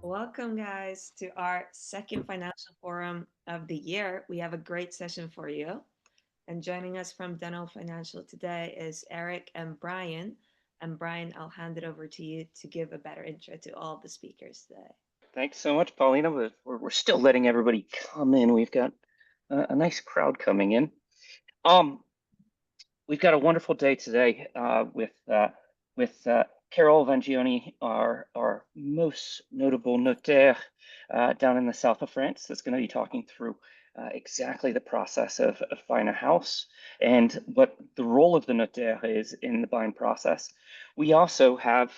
Welcome, guys, to our second financial forum of the year. We have a great session for you. And joining us from Dental Financial today is Eric and Brian. And Brian, I'll hand it over to you to give a better intro to all the speakers today. Thanks so much, Paulina. We're still letting everybody come in. We've got a nice crowd coming in. We've got a wonderful day today with Carol Vangioni, our most notable notaire down in the south of France, that's going to be talking through exactly the process of buying a house and what the role of the notaire is in the buying process. We also have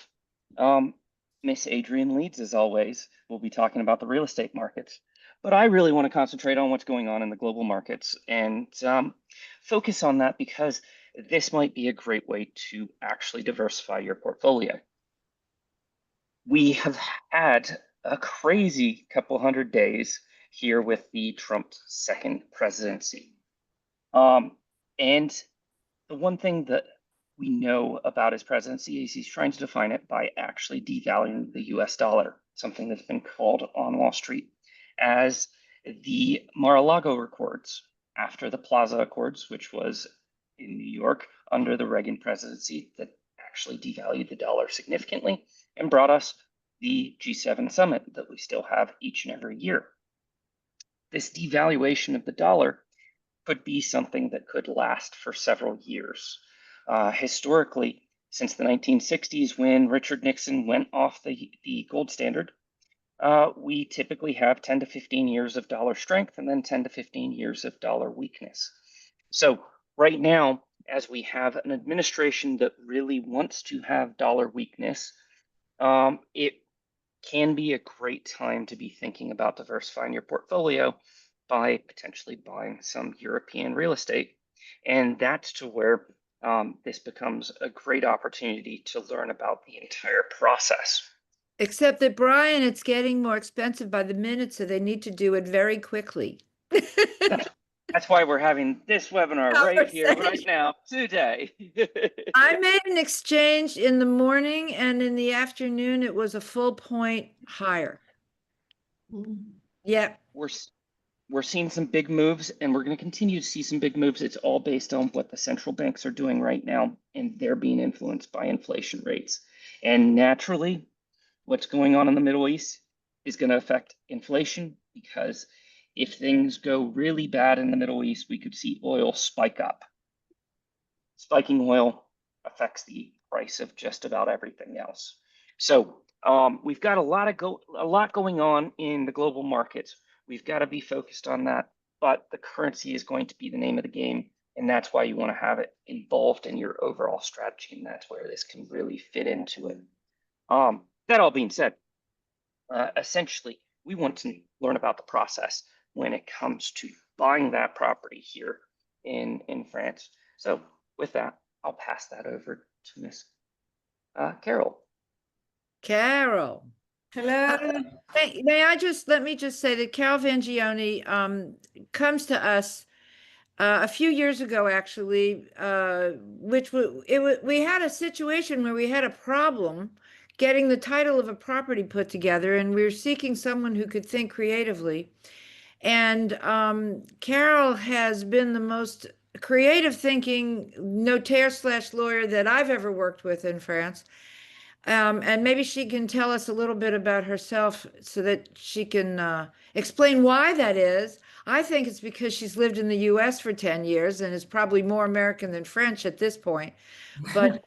Miss Adrian Leeds, as always. We'll be talking about the real estate markets. But I really want to concentrate on what's going on in the global markets and focus on that because this might be a great way to actually diversify your portfolio. We have had a crazy couple hundred days here with the Trump second presidency. And the one thing that we know about his presidency is he's trying to define it by actually devaluing the US dollar, something that's been called on Wall Street as the Mar-a-Lago Accords after the Plaza Accords, which was in New York under the Reagan presidency, that actually devalued the dollar significantly and brought us the G7 summit that we still have each and every year. This devaluation of the dollar could be something that could last for several years. Historically, since the 1960s, when Richard Nixon went off the gold standard, we typically have 10 to 15 years of dollar strength and then 10 to 15 years of dollar weakness. So right now, as we have an administration that really wants to have dollar weakness, it can be a great time to be thinking about diversifying your portfolio by potentially buying some European real estate. And that's to where this becomes a great opportunity to learn about the entire process. Except that, Brian, it's getting more expensive by the minute, so they need to do it very quickly. That's why we're having this webinar right here, right now, today. I made an exchange in the morning, and in the afternoon, it was a full point higher. Yeah. We're seeing some big moves, and we're going to continue to see some big moves. It's all based on what the central banks are doing right now, and they're being influenced by inflation rates. And naturally, what's going on in the Middle East is going to affect inflation, because if things go really bad in the Middle East, we could see oil spike up. Spiking oil affects the price of just about everything else. So we've got a lot going on in the global markets. We've got to be focused on that, but the currency is going to be the name of the game, and that's why you want to have it involved in your overall strategy, and that's where this can really fit into it. That all being said, essentially, we want to learn about the process when it comes to buying that property here in France. So with that, I'll pass that over to Miss Carol. Carol. Hello. Let me just say that Carol Vangioni comes to us a few years ago, actually, we had a situation where we had a problem getting the title of a property put together, and we were seeking someone who could think creatively. And Carol has been the most creative thinking notaire/lawyer that I've ever worked with in France. And maybe she can tell us a little bit about herself so that she can explain why that is. I think it's because she's lived in the US for 10 years and is probably more American than French at this point. But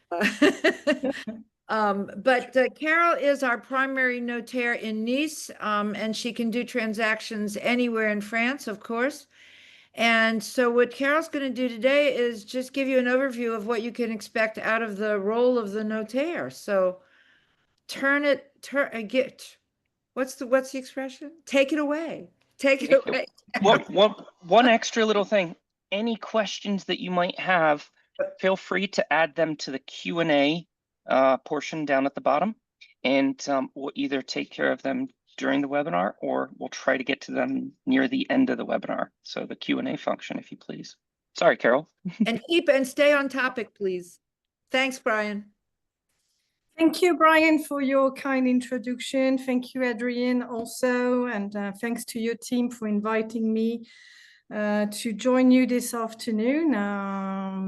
Carol is our primary notaire in Nice, and she can do transactions anywhere in France, of course. And so what Carol's going to do today is just give you an overview of what you can expect out of the role of the notaire. So what's the expression? Take it away. Take it away. One extra little thing. Any questions that you might have, feel free to add them to the Q&A portion down at the bottom, and we'll either take care of them during the webinar, or we'll try to get to them near the end of the webinar. So the Q&A function, if you please. Sorry, Carol. And stay on topic, please. Thanks, Brian. Thank you, Brian, for your kind introduction. Thank you, Adrian, also. And thanks to your team for inviting me to join you this afternoon,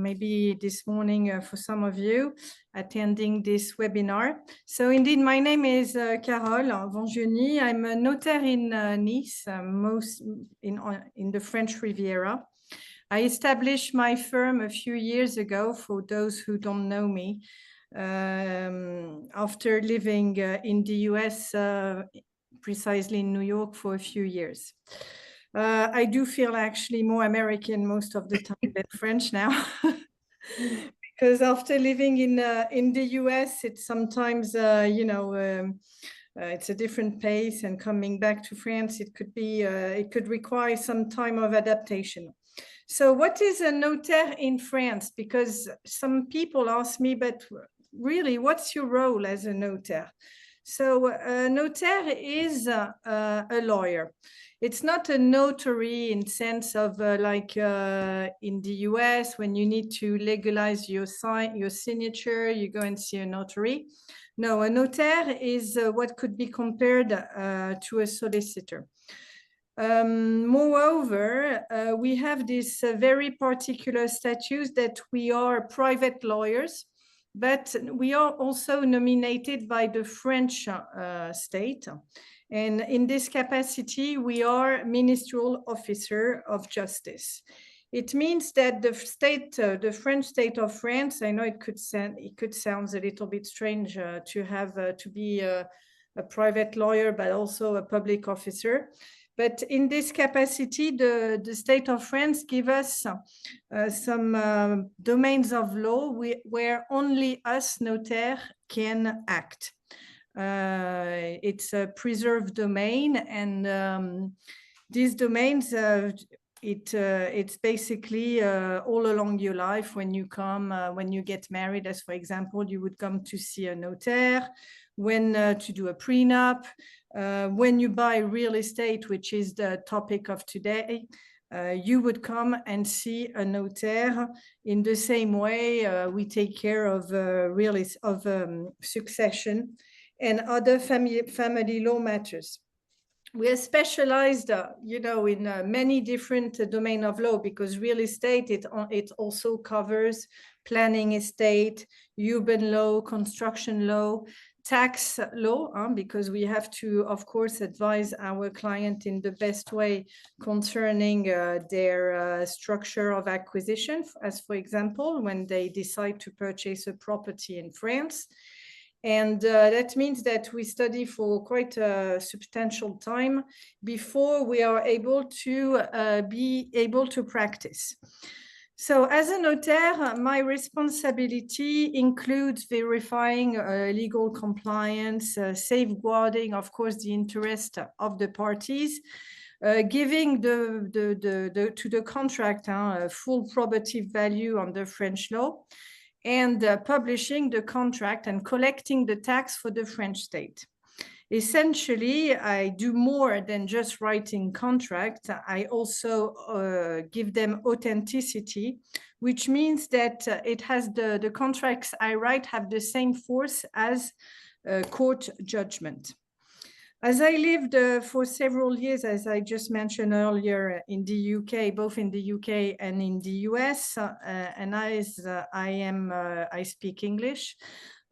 maybe this morning for some of you attending this webinar. So indeed, my name is Carole Vangioni. I'm a notaire in Nice, most in the French Riviera. I established my firm a few years ago, for those who don't know me, after living in the US, precisely in New York, for a few years. I do feel actually more American most of the time than French now, because after living in the US, it's sometimes, it's a different pace, and coming back to France, it could require some time of adaptation. So what is a notaire in France? Because some people ask me, but really, what's your role as a notaire? So a notaire is a lawyer. It's not a notary in sense of like in the US, when you need to legalize your signature, you go and see a notary. No, a notaire is what could be compared to a solicitor. Moreover, we have this very particular status that we are private lawyers, but we are also nominated by the French state. And in this capacity, we are Ministerial Officer of Justice. It means that the state, the French state of France, I know it could sound a little bit strange to have to be a private lawyer, but also a public officer. But in this capacity, the state of France give us some domains of law where only us notaire can act. It's a preserved domain, and these domains, it's basically all along your life. When you come, when you get married, as for example, you would come to see a notaire, when to do a prenup, when you buy real estate, which is the topic of today, you would come and see a notaire. In the same way, we take care of succession and other family law matters. We are specialized, in many different domains of law, because real estate, it also covers planning estate, urban law, construction law, tax law, because we have to, of course, advise our client in the best way concerning their structure of acquisition, as for example, when they decide to purchase a property in France. And that means that we study for quite a substantial time before we are able to practice. So as a notaire, my responsibility includes verifying legal compliance, safeguarding, of course, the interest of the parties, giving to the contract full probative value under French law, and publishing the contract and collecting the tax for the French state. Essentially, I do more than just writing contracts. I also give them authenticity, which means that the contracts I write have the same force as court judgment. As I lived for several years, as I just mentioned earlier, in the UK, both in the UK and in the US, and I speak English.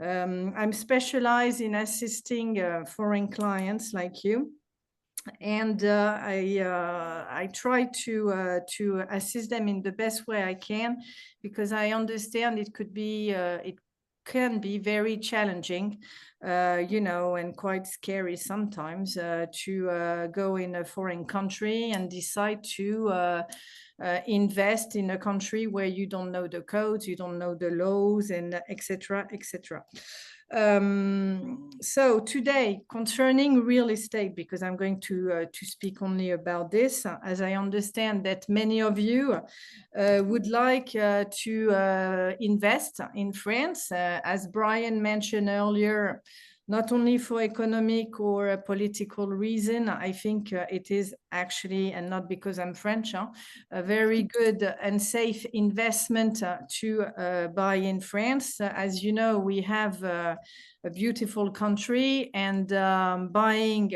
I'm specialized in assisting foreign clients like you, and I try to assist them in the best way I can, because I understand it can be very challenging, and quite scary sometimes to go in a foreign country and decide to invest in a country where you don't know the codes, you don't know the laws, and etc., etc. So today, concerning real estate, because I'm going to speak only about this, as I understand that many of you would like to invest in France. As Brian mentioned earlier, not only for economic or a political reason. I think it is actually, and not because I'm French, a very good and safe investment to buy in France. As you know, we have a beautiful country, and buying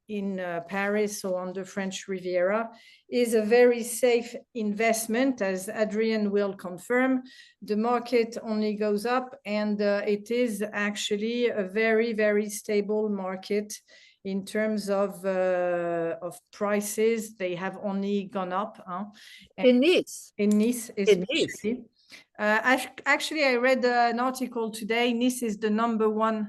in Paris or on the French Riviera is a very safe investment, as Adrian will confirm. The market only goes up, and it is actually a very, very stable market in terms of prices. They have only gone up. In Nice. In Nice, In Nice. especially. Actually, I read an article today. Nice is the #1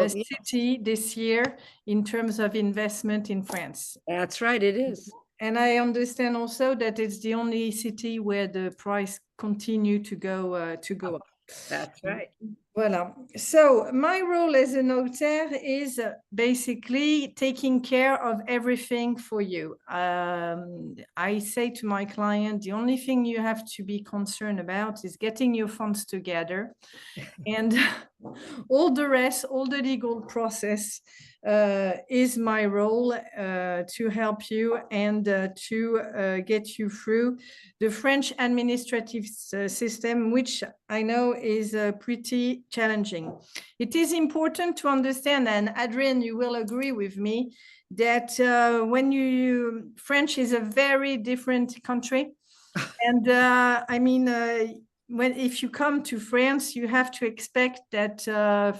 city this year in terms of investment in France. That's right, it is. And I understand also that it's the only city where the price continue to go up. That's right. Voilà. So my role as a notaire is basically taking care of everything for you. I say to my client, the only thing you have to be concerned about is getting your funds together, and all the rest, all the legal process is my role to help you and to get you through the French administrative system, which I know is pretty challenging. It is important to understand, and Adrian, you will agree with me, that French is a very different country. And I mean, if you come to France, you have to expect that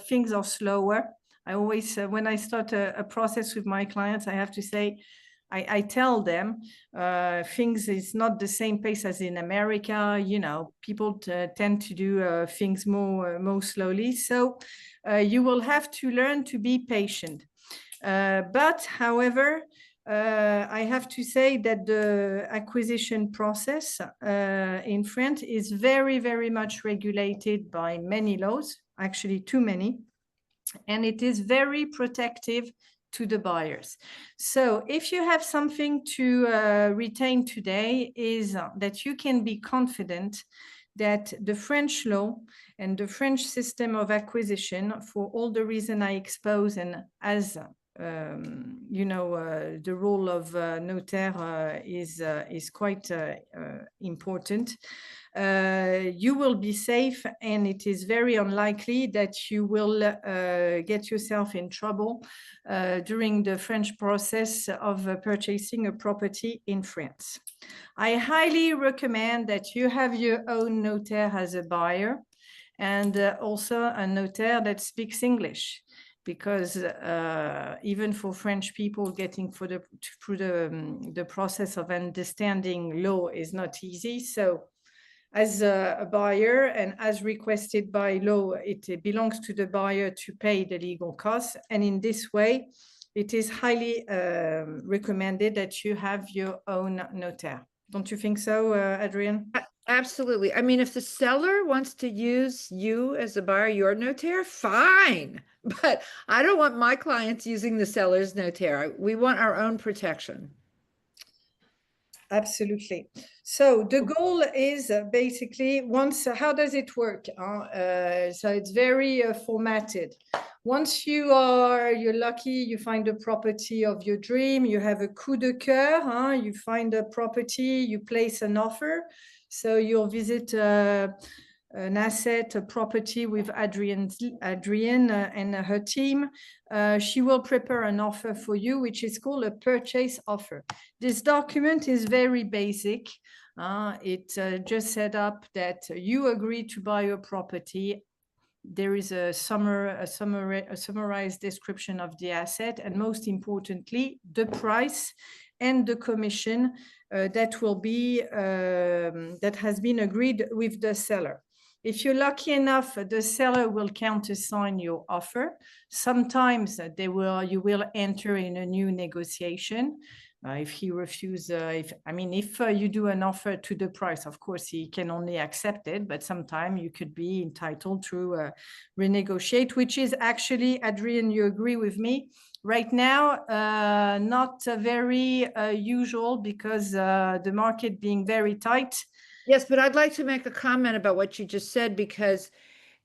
things are slower. I always, when I start a process with my clients, I have to say, I tell them things is not the same pace as in America. You know, people tend to do things more slowly. So you will have to learn to be patient. But however, I have to say that the acquisition process in France is very, very much regulated by many laws, actually too many, and it is very protective to the buyers. So if you have something to retain today, is that you can be confident that the French law and the French system of acquisition, for all the reason I expose, and as you know, the role of notaire is quite important. You will be safe, and it is very unlikely that you will get yourself in trouble during the French process of purchasing a property in France. I highly recommend that you have your own notaire as a buyer, and also a notaire that speaks English, because even for French people, getting through the process of understanding law is not easy. So as a buyer, and as requested by law, it belongs to the buyer to pay the legal costs. And in this way, it is highly recommended that you have your own notaire. Don't you think so, Adrian? Absolutely. I mean, if the seller wants to use you as a buyer, your notaire, fine. But I don't want my clients using the seller's notaire. We want our own protection. Absolutely. So the goal is basically, once, how does it work? So it's very formatted. Once you're lucky, you find a property of your dream, you have a coup de cœur, you find a property, you place an offer. So you'll visit an asset, a property with Adrian and her team. She will prepare an offer for you, which is called a purchase offer. This document is very basic. It just set up that you agree to buy your property. There is a summarized description of the asset, and most importantly, the price and the commission that will be that has been agreed with the seller. If you're lucky enough, the seller will countersign your offer. Sometimes you will enter in a new negotiation. If he refuses, if you do an offer to the price, of course, he can only accept it, but sometimes you could be entitled to renegotiate, which is actually, Adrian, you agree with me, right now, not very usual, because the market being very tight. Yes, but I'd like to make a comment about what you just said, because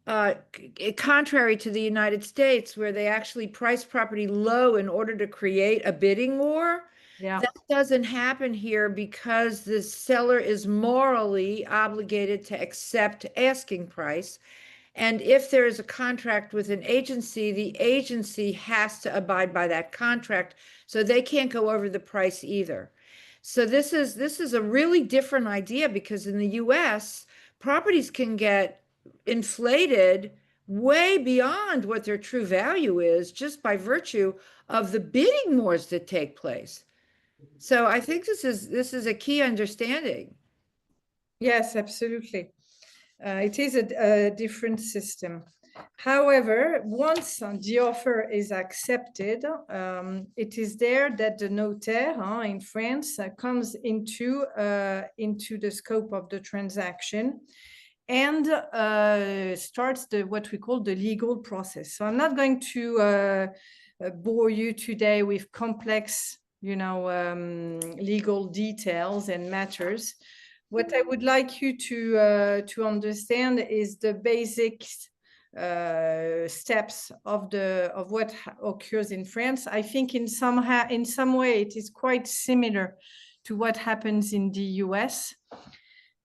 contrary to the United States, where they actually price property low in order to create a bidding war. Yeah. That doesn't happen here because the seller is morally obligated to accept asking price. And if there is a contract with an agency, the agency has to abide by that contract. So they can't go over the price either. So this is a really different idea, because in the US, properties can get inflated way beyond what their true value is just by virtue of the bidding wars that take place. So I think this is a key understanding. Yes, absolutely. It is a different system. However, once the offer is accepted, it is there that the notaire in France comes into the scope of the transaction and starts what we call the legal process. So I'm not going to bore you today with complex, legal details and matters. What I would like you to understand is the basic steps of what occurs in France. I think in some way it is quite similar to what happens in the US.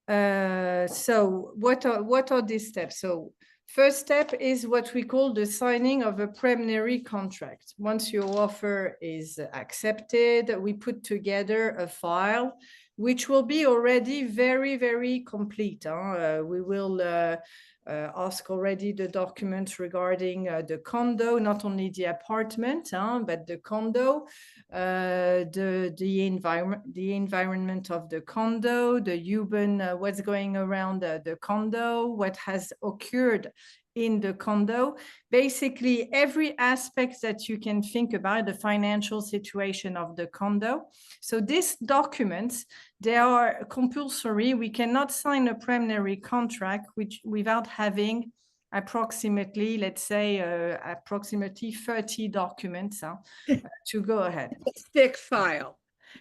So what are these steps? So first step is what we call the signing of a preliminary contract. Once your offer is accepted, we put together a file which will be already very, very complete. We will ask already the documents regarding the condo, not only the apartment, but the condo, the environment of the condo, the human, what's going around the condo, what has occurred in the condo, basically every aspect that you can think about the financial situation of the condo. So these documents, they are compulsory. We cannot sign a preliminary contract without having approximately, let's say, approximately 30 documents to go ahead. A thick file.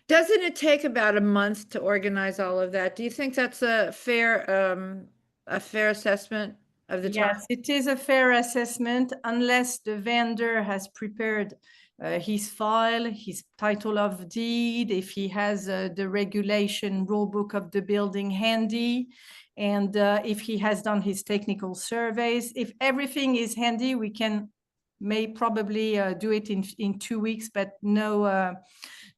Doesn't it take about a month to organize all of that? Do you think that's a fair assessment of the time? Yes, it is a fair assessment unless the vendor has prepared his file, his title of deed, if he has the regulation rule book of the building handy, and if he has done his technical surveys. If everything is handy, we may probably do it in 2 weeks, but no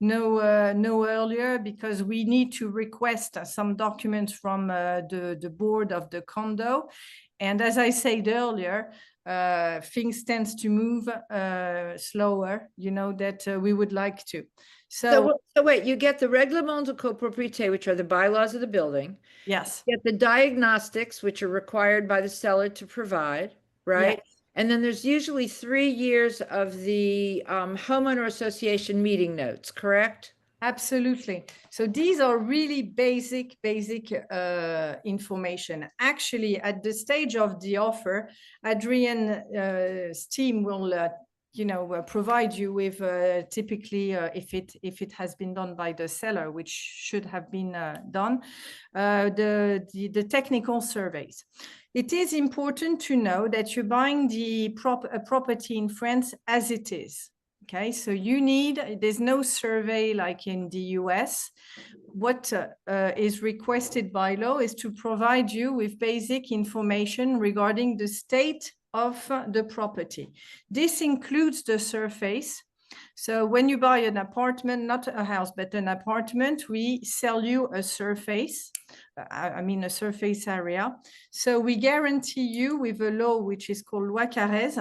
earlier, because we need to request some documents from the board of the condo. And as I said earlier, things tend to move slower, that we would like to. So wait, you get the règlement de copropriété, which are the bylaws of the building. Yes. You get the diagnostics, which are required by the seller to provide, right? Yes. And then there's usually 3 years of the homeowner association meeting notes, correct? Absolutely. So these are really basic information. Actually, at the stage of the offer, Adrian's team will provide you with typically if it has been done by the seller, which should have been done, the technical surveys. It is important to know that you're buying a property in France as it is. Okay, so there's no survey like in the US. What is requested by law is to provide you with basic information regarding the state of the property. This includes the surface. So when you buy an apartment, not a house, but an apartment, we sell you a surface, a surface area. So we guarantee you with a law which is called Loi Carrez,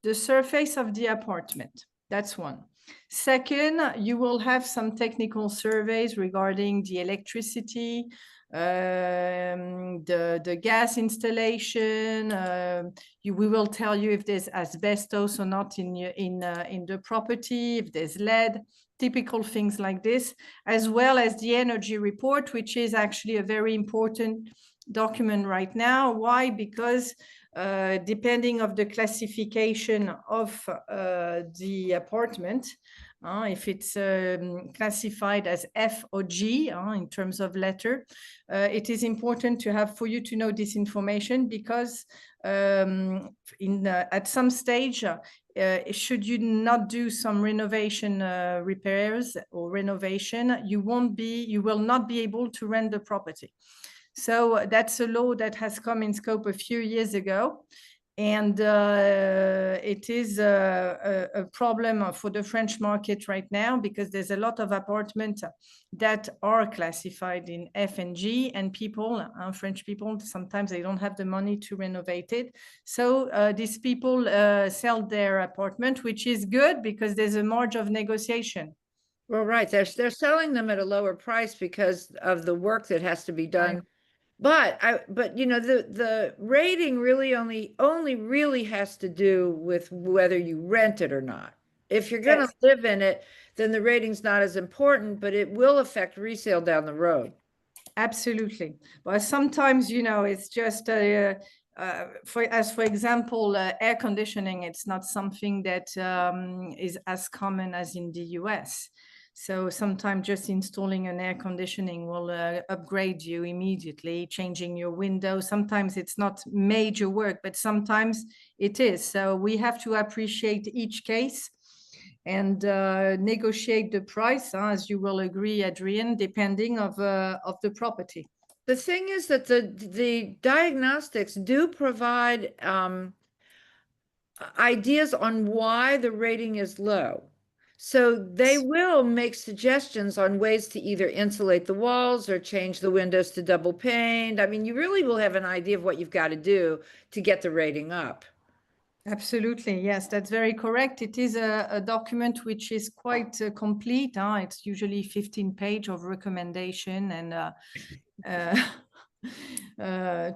the surface of the apartment. That's one. Second, you will have some technical surveys regarding the electricity, the gas installation. We will tell you if there's asbestos or not in the property, if there's lead, typical things like this, as well as the energy report, which is actually a very important document right now. Why? Because depending of the classification of the apartment, if it's classified as F or G in terms of letter. It is important to have for you to know this information because at some stage, should you not do some renovation repairs or renovation, you will not be able to rent the property. So that's a law that has come in scope a few years ago. And it is a problem for the French market right now because there's a lot of apartments that are classified in F and G, and people, French people, sometimes they don't have the money to renovate it. So these people sell their apartment, which is good because there's a margin of negotiation. Well, right. They're selling them at a lower price because of the work that has to be done. But you know, the rating really only really has to do with whether you rent it or not. If you're going to live in it, then the rating's not as important, but it will affect resale down the road. Absolutely. But sometimes, you know, it's just for example, air conditioning. It's not something that is as common as in the US. So sometimes just installing an air conditioning will upgrade you immediately, changing your window. Sometimes it's not major work, but sometimes it is. So we have to appreciate each case and negotiate the price, as you will agree, Adrian, depending of the property. The thing is that the diagnostics do provide ideas on why the rating is low. So they will make suggestions on ways to either insulate the walls or change the windows to double paned. I mean, you really will have an idea of what you've got to do to get the rating up. Absolutely. Yes, that's very correct. It is a document which is quite complete. It's usually 15 pages of recommendation and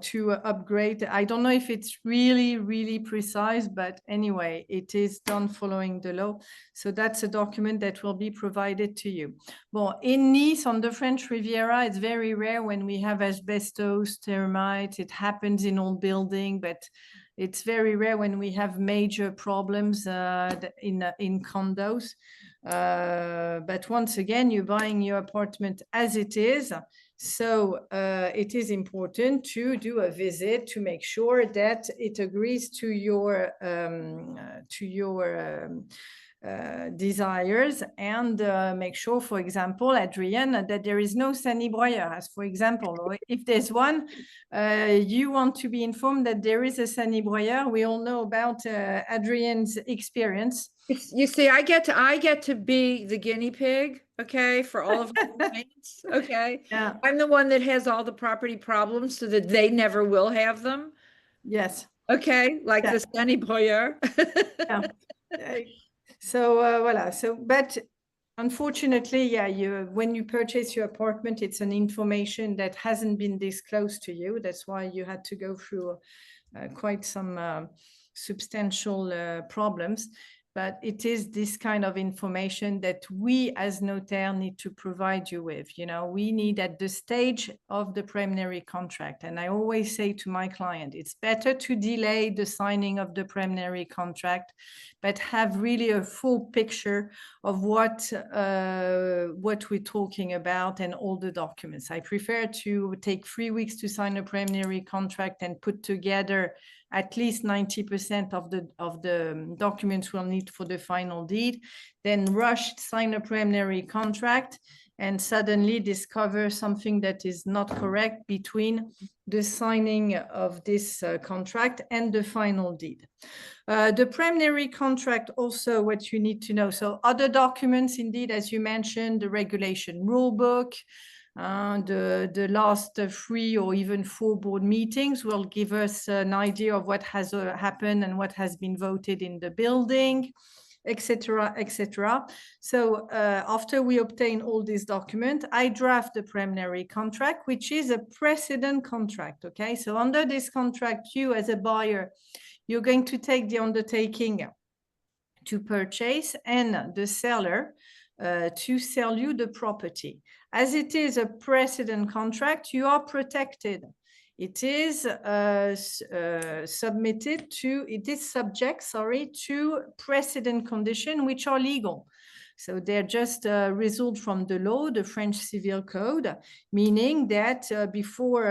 to upgrade. I don't know if it's really precise, but anyway, it is done following the law. So that's a document that will be provided to you. Well, in Nice, on the French Riviera, it's very rare when we have asbestos, termites. It happens in all buildings, but it's very rare when we have major problems in condos. But once again, you're buying your apartment as it is. So it is important to do a visit to make sure that it agrees to your desires, and make sure, for example, Adrian, that there is no sanibroyeur, as for example, or if there's one, you want to be informed that there is a sanibroyeur. We all know about Adrian's experience. You see, I get to be the guinea pig, okay, for all of our clients, okay? Yeah. I'm the one that has all the property problems so that they never will have them. Yes. Okay, like the sanibroyeur. Yeah. So voila. So, but unfortunately, yeah, when you purchase your apartment, it's an information that hasn't been disclosed to you. That's why you had to go through quite some substantial problems. But it is this kind of information that we as notaire need to provide you with. You know, we need at the stage of the preliminary contract. And I always say to my client, it's better to delay the signing of the preliminary contract, but have really a full picture of what we're talking about and all the documents. I prefer to take 3 weeks to sign a preliminary contract and put together at least 90% of the documents we'll need for the final deed, then rush, sign a preliminary contract, and suddenly discover something that is not correct between the signing of this contract and the final deed. The preliminary contract, also what you need to know. So other documents, indeed, as you mentioned, the regulation rule book, the last 3 or even 4 board meetings will give us an idea of what has happened and what has been voted in the building, etc., etc. So after we obtain all these documents, I draft the preliminary contract, which is a precedent contract. Okay, so under this contract, you as a buyer, you're going to take the undertaking to purchase, and the seller to sell you the property. As it is a precedent contract, you are protected. It is subject to precedent conditions which are legal. So they're just a result from the law, the French Civil Code, meaning that before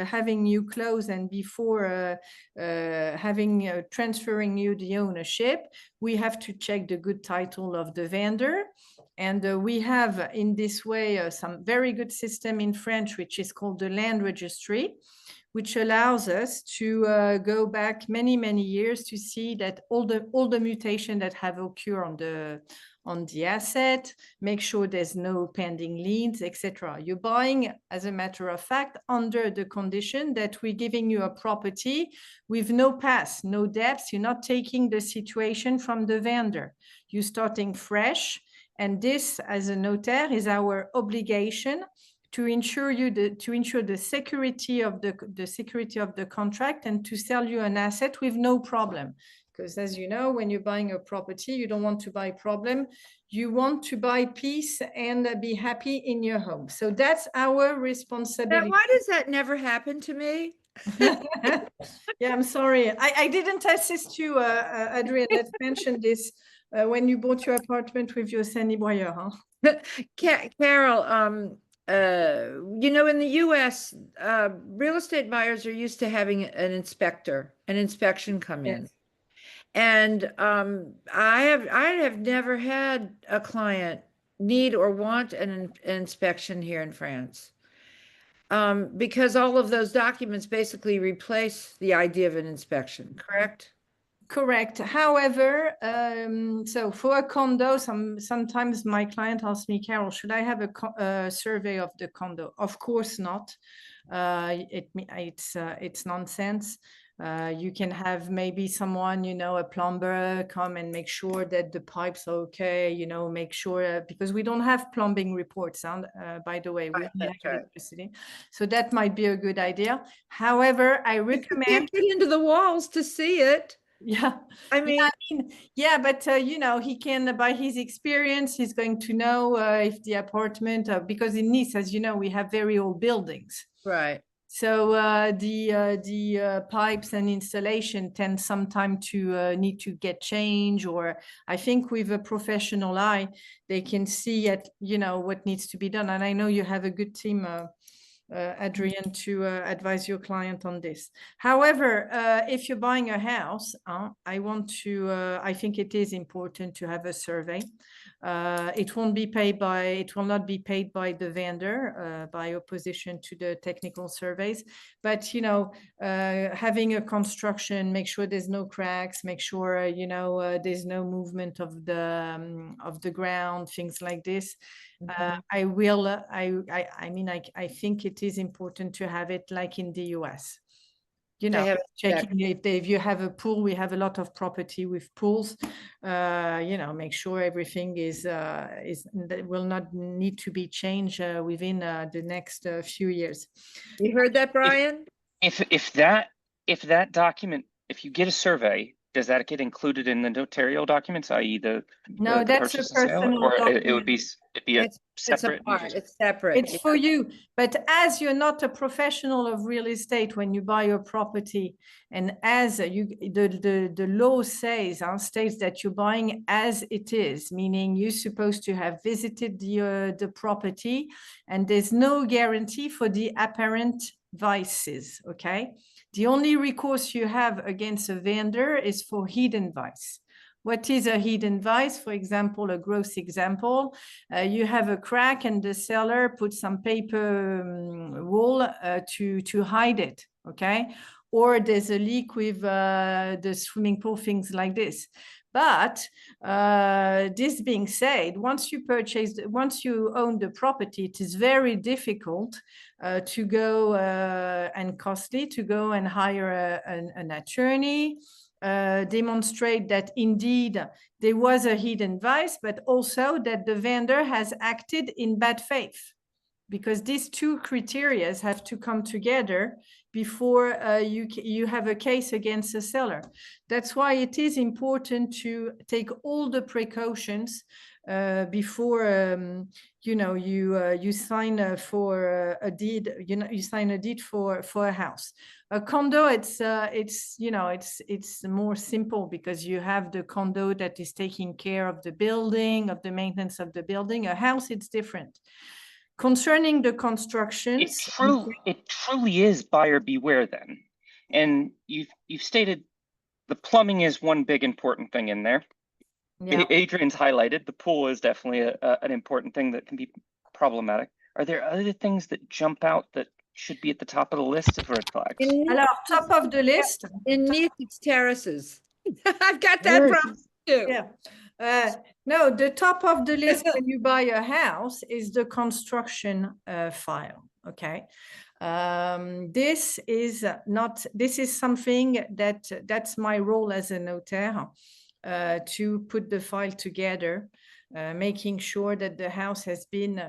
having new clothes and before transferring you the ownership, we have to check the good title of the vendor. And we have in this way some very good system in French, which is called the land registry, which allows us to go back many, many years to see that all the mutation that have occurred on the asset, make sure there's no pending liens, etc. You're buying, as a matter of fact, under the condition that we're giving you a property with no past, no debts. You're not taking the situation from the vendor. You're starting fresh. And this, as a notaire, is our obligation to ensure the security of the contract and to sell you an asset with no problem. Because as you know, when you're buying a property, you don't want to buy problem. You want to buy peace and be happy in your home. So that's our responsibility. Why does that never happen to me? Yeah, I'm sorry. I didn't assist you, Adrian. Let's mention this when you bought your apartment with your Sandy Boyer, huh? Carol, you know, in the US, real estate buyers are used to having an inspection come in. Yes. And I have never had a client need or want an inspection here in France. Because all of those documents basically replace the idea of an inspection, correct? Correct. However, so for a condo, sometimes my client asks me, Carol, should I have a survey of the condo? Of course not. It's nonsense. You can have maybe someone, you know, a plumber come and make sure that the pipes are okay, you know, make sure, because we don't have plumbing reports, by the way, we only have electricity. So that might be a good idea. However, I recommend— You can't get into the walls to see it. Yeah, I mean, yeah, but you know, he can, by his experience, he's going to know if the apartment, because in Nice, as you know, we have very old buildings. right. So the pipes and installation tend sometimes to need to get changed, or I think with a professional eye, they can see you know, what needs to be done. And I know you have a good team, Adrian, to advise your client on this. However, if you're buying a house, I think it is important to have a survey. It will not be paid by the vendor, by opposition to the technical surveys. But, you know, having a construction, make sure there's no cracks, make sure, you know, there's no movement of the ground, things like this. I mean, I think it is important to have it like in the US. You know, checking if you have a pool, we have a lot of property with pools. You know, make sure everything will not need to be changed within the next few years. You heard that, Brian? If that document, if you get a survey, does that get included in the notarial documents, i.e. No, that's a personal document. It would be separate. It's separate. It's for you. But as you're not a professional of real estate when you buy your property, and as the law states that you're buying as it is, meaning you're supposed to have visited the property, and there's no guarantee for the apparent vices, okay? The only recourse you have against a vendor is for hidden vice. What is a hidden vice? For example, a gross example, you have a crack and the seller puts some paper wool to hide it, okay? Or there's a leak with the swimming pool, things like this. But this being said, once you own the property, it is very difficult to go and costly to go and hire an attorney, demonstrate that indeed there was a hidden vice, but also that the vendor has acted in bad faith. Because these two criteria have to come together before you have a case against a seller. That's why it is important to take all the precautions before you sign for a deed. You sign a deed for a house. A condo, it's more simple because you have the condo that is taking care of the building, of the maintenance of the building. A house, it's different. Concerning the constructions, it truly is buyer beware then. And you've stated the plumbing is one big important thing in there. yeah. Adrian's highlighted the pool is definitely an important thing that can be problematic. Are there other things that jump out that should be at the top of the list of red flags? Alors, top of the list. In Nice, it's terraces. I've got that problem too. Yeah. No, the top of the list when you buy a house is the construction file. Okay. This is something that's my role as a notaire, to put the file together, making sure that the house has been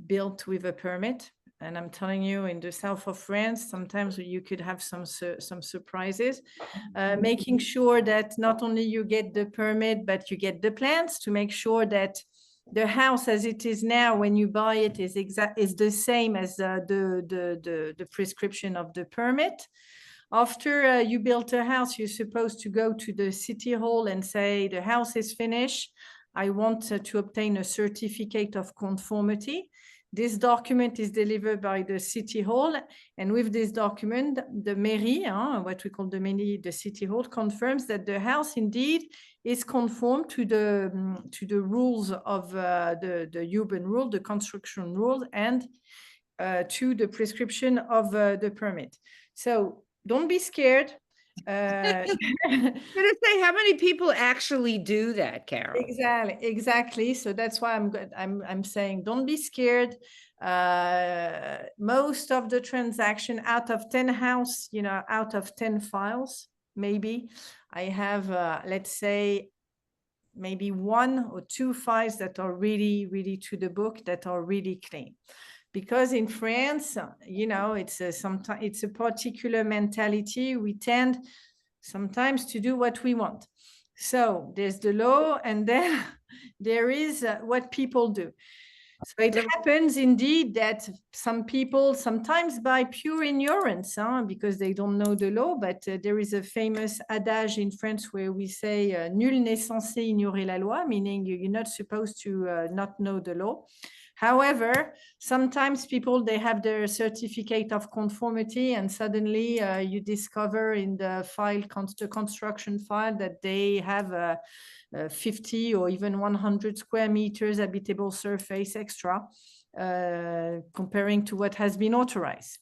built with a permit. And I'm telling you, in the south of France, sometimes you could have some surprises. Making sure that not only you get the permit, but you get the plans to make sure that the house as it is now, when you buy it, is the same as the prescription of the permit. After you built a house, you're supposed to go to the city hall and say, the house is finished. I want to obtain a certificate of conformity. This document is delivered by the city hall, and with this document, the mairie, what we call the mairie, the city hall, confirms that the house indeed is conform to the rules of the urban rule, the construction rules, and to the prescription of the permit. So don't be scared. I'm gonna say, how many people actually do that, Carol? Exactly. So that's why I'm saying, don't be scared. Most of the transaction, out of 10 house, out of 10 files, maybe I have, let's say, maybe 1 or 2 files that are really to the book, that are really clean. Because in France, it's a particular mentality. We tend sometimes to do what we want. So there's the law, and then there is what people do. So it happens indeed that some people, sometimes by pure ignorance, because they don't know the law, but there is a famous adage in France where we say nul n'est censé ignorer la loi, meaning you're not supposed to not know the law. However, sometimes people, they have their certificate of conformity, and suddenly you discover in the file, the construction file, that they have 50 or even 100 square meters habitable surface extra, comparing to what has been authorized.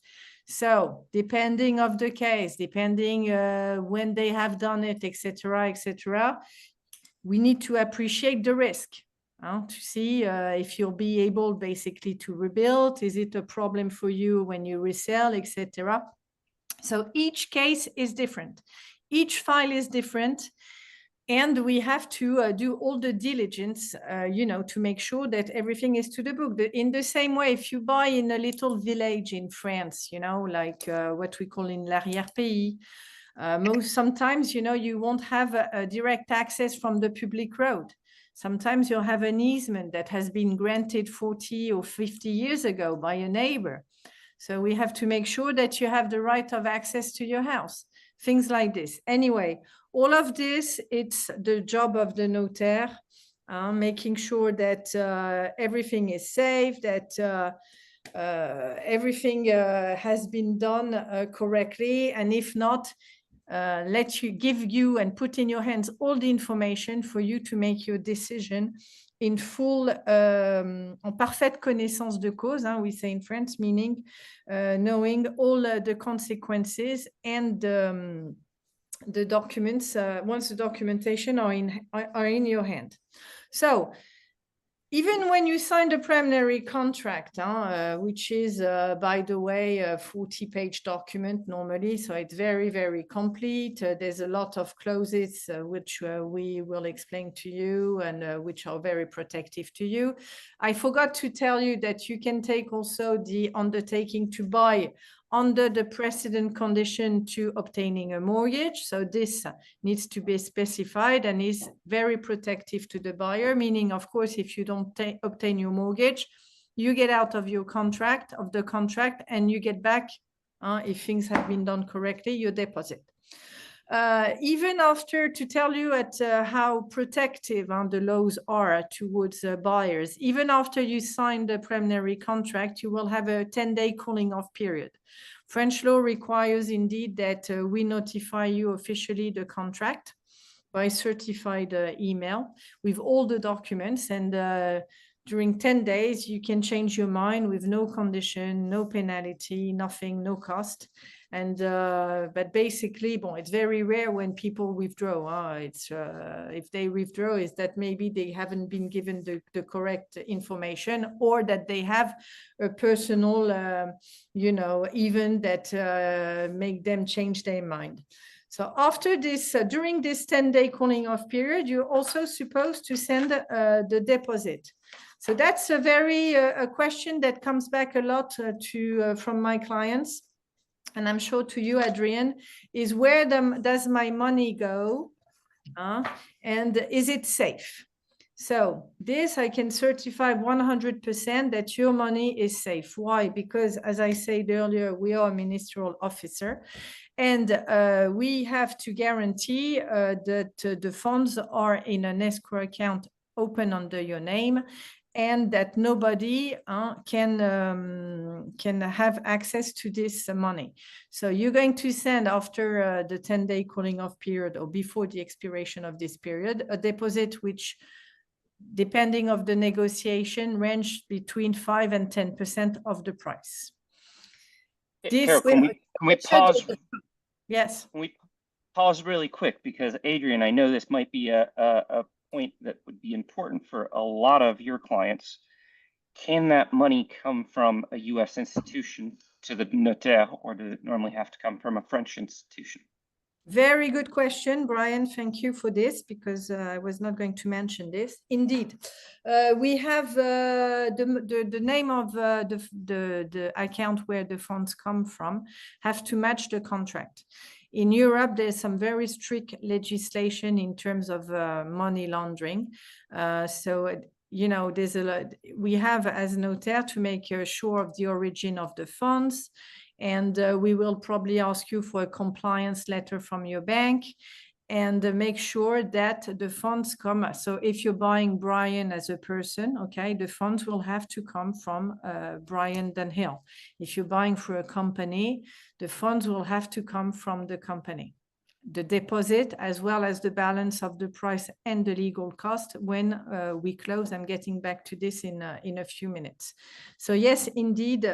So depending of the case, depending when they have done it, etc., we need to appreciate the risk. To see if you'll be able basically to rebuild. Is it a problem for you when you resell, etc.? So each case is different. Each file is different. And we have to do all the diligence, to make sure that everything is to the book. In the same way, if you buy in a little village in France, like what we call in l'arrière-pays, sometimes, you won't have a direct access from the public road. Sometimes you'll have an easement that has been granted 40 or 50 years ago by a neighbor. So we have to make sure that you have the right of access to your house, things like this. Anyway, all of this, it's the job of the notaire, making sure that everything is safe, that everything has been done correctly. And if not, give you and put in your hands all the information for you to make your decision in full, en parfaite connaissance de cause, we say in France, meaning knowing all the consequences and the documents, once the documentation are in your hand. So even when you sign the preliminary contract, which is, by the way, a 40-page document normally, so it's very, very complete. There's a lot of clauses which we will explain to you, and which are very protective to you. I forgot to tell you that you can take also the undertaking to buy under the precedent condition to obtaining a mortgage. So this needs to be specified and is very protective to the buyer, meaning, of course, if you don't obtain your mortgage, you get out of your contract, and you get back, if things have been done correctly, your deposit. Even after, to tell you how protective the laws are towards buyers, even after you sign the preliminary contract, you will have a 10-day cooling off period. French law requires indeed that we notify you officially the contract by certified email with all the documents, and during 10 days, you can change your mind with no condition, no penalty, nothing, no cost. And but basically, it's very rare when people withdraw. If they withdraw, is that maybe they haven't been given the correct information, or that they have a personal, event that make them change their mind. So after this, during this 10-day cooling off period, you're also supposed to send the deposit. So that's a question that comes back a lot from my clients. And I'm sure to you, Adrian, is where does my money go? And is it safe? So this, I can certify 100% that your money is safe. Why? Because, as I said earlier, we are a ministerial officer, and we have to guarantee that the funds are in an escrow account open under your name, and that nobody can have access to this money. So you're going to send, after the 10-day cooling off period or before the expiration of this period, a deposit which, depending on the negotiation, range between 5 and 10% of the price. Carol, can we pause? Yes. Can we pause really quick? Because Adrian, I know this might be a point that would be important for a lot of your clients. Can that money come from a U.S. institution to the notaire, or does it normally have to come from a French institution? Very good question, Brian. Thank you for this, because I was not going to mention this. Indeed, we have the name of the account where the funds come from have to match the contract. In Europe, there's some very strict legislation in terms of money laundering. There's a lot. We have, as notaire, to make sure of the origin of the funds. And we will probably ask you for a compliance letter from your bank, and make sure that the funds come. So if you're buying Brian as a person, okay, the funds will have to come from Brian Dunhill. If you're buying for a company, the funds will have to come from the company. The deposit, as well as the balance of the price and the legal cost when we close. I'm getting back to this in a few minutes. So yes, indeed,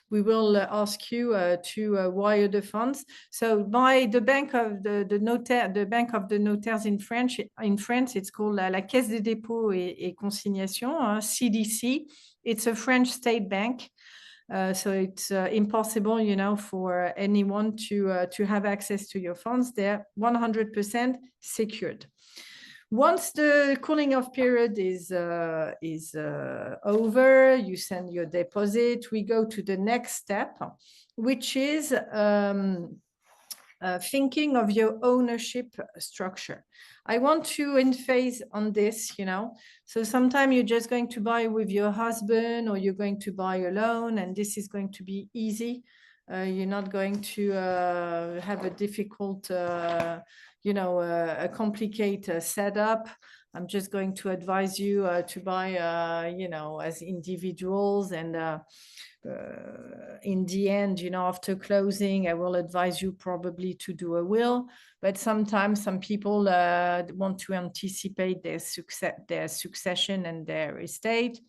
we will ask you to wire the funds. So by the bank of the notaire, the bank of the notaires in France, it's called la Caisse des dépôts et consignations, CDC. It's a French state bank. So it's impossible, for anyone to have access to your funds. They're 100% secured. Once the cooling off period is over, you send your deposit. We go to the next step, which is thinking of your ownership structure. I want to emphasize on this, So sometimes you're just going to buy with your husband, or you're going to buy alone, and this is going to be easy. You're not going to have a difficult, a complicated setup. I'm just going to advise you to buy, as individuals, and in the end, after closing, I will advise you probably to do a will. But sometimes some people want to anticipate their succession and their estate,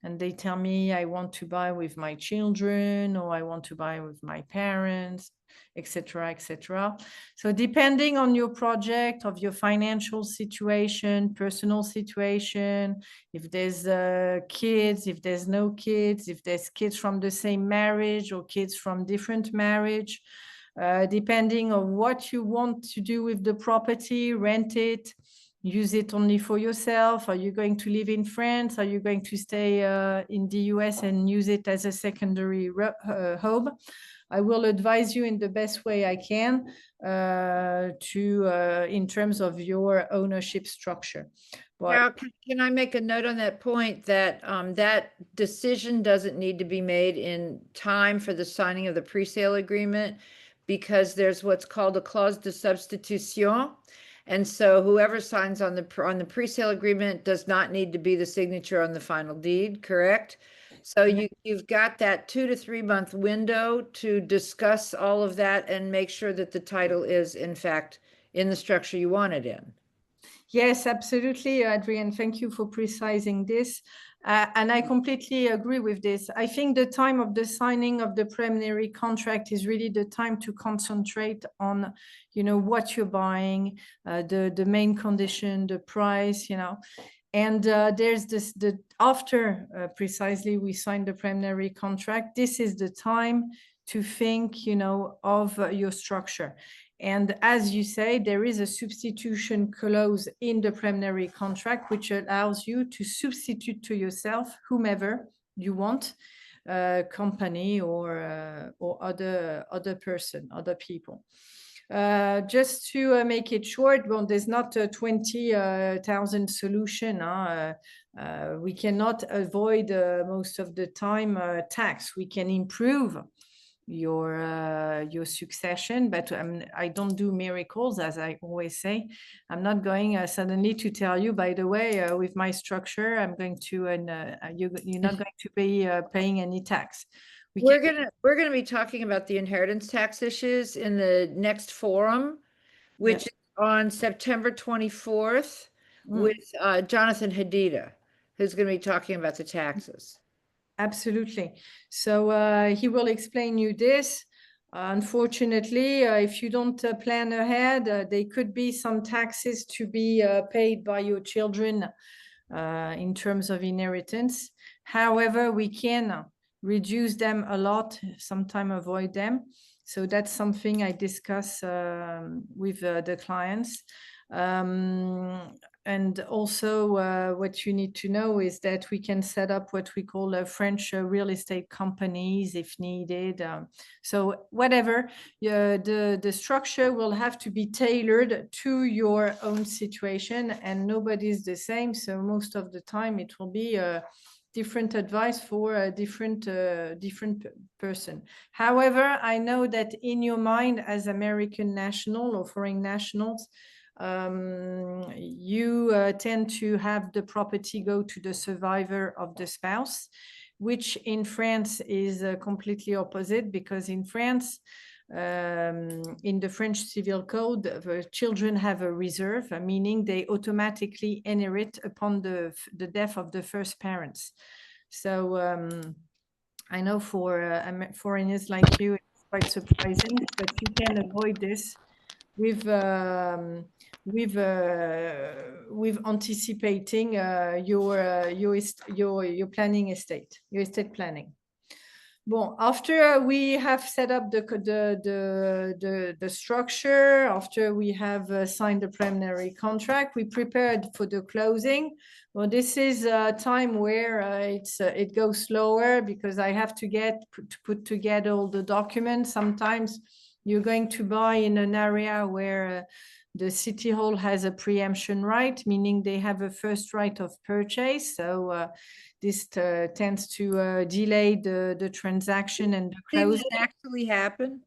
and they tell me, I want to buy with my children, or I want to buy with my parents, etc., etc. So depending on your project, of your financial situation, personal situation, if there's kids, if there's no kids, if there's kids from the same marriage or kids from different marriage, depending on what you want to do with the property, rent it, use it only for yourself? Are you going to live in France? Are you going to stay in the US and use it as a secondary home? I will advise you in the best way I can in terms of your ownership structure. But Now, can I make a note on that point that that decision doesn't need to be made in time for the signing of the pre-sale agreement, because there's what's called a clause de substitution. And so whoever signs on the pre-sale agreement does not need to be the signature on the final deed, correct? So you've got that 2 to 3 month window to discuss all of that and make sure that the title is in fact in the structure you want it in. yes, absolutely, Adrian. Thank you for precising this. And I completely agree with this. I think the time of the signing of the preliminary contract is really the time to concentrate on, what you're buying, the main condition, the price, And there's after precisely we sign the preliminary contract, this is the time to think, of your structure. And as you say, there is a substitution clause in the preliminary contract, which allows you to substitute to yourself whomever you want, company or other person, other people. Just to make it short, well, there's not a 20,000 solution. We cannot avoid most of the time tax. We can improve your succession, but I don't do miracles, as I always say. I'm not going suddenly to tell you, by the way, with my structure, I'm going to, and you're not going to be paying any tax. We're gonna be talking about the inheritance tax issues in the next forum, which is on September 24th with Jonathan Hadida, who's going to be talking about the taxes. Absolutely. So he will explain you this. Unfortunately, if you don't plan ahead, there could be some taxes to be paid by your children in terms of inheritance. However, we can reduce them a lot, sometimes avoid them. So that's something I discuss with the clients. And also what you need to know is that we can set up what we call French real estate companies if needed. So whatever, the structure will have to be tailored to your own situation, and nobody's the same. So most of the time it will be different advice for a different person. However, I know that in your mind as American national or foreign nationals, you tend to have the property go to the survivor of the spouse, which in France is completely opposite, because in France, in the French civil code, the children have a reserve, meaning they automatically inherit upon the death of the first parents. So I know for foreigners like you, it's quite surprising, but you can avoid this with anticipating your planning estate, your estate planning. Well, after we have set up the structure, after we have signed the preliminary contract, we prepared for the closing. Well, this is a time where it goes slower because I have to put together all the documents. Sometimes you're going to buy in an area where the city hall has a preemption right, meaning they have a first right of purchase. So this tends to delay the transaction and the closing. Does it actually happen?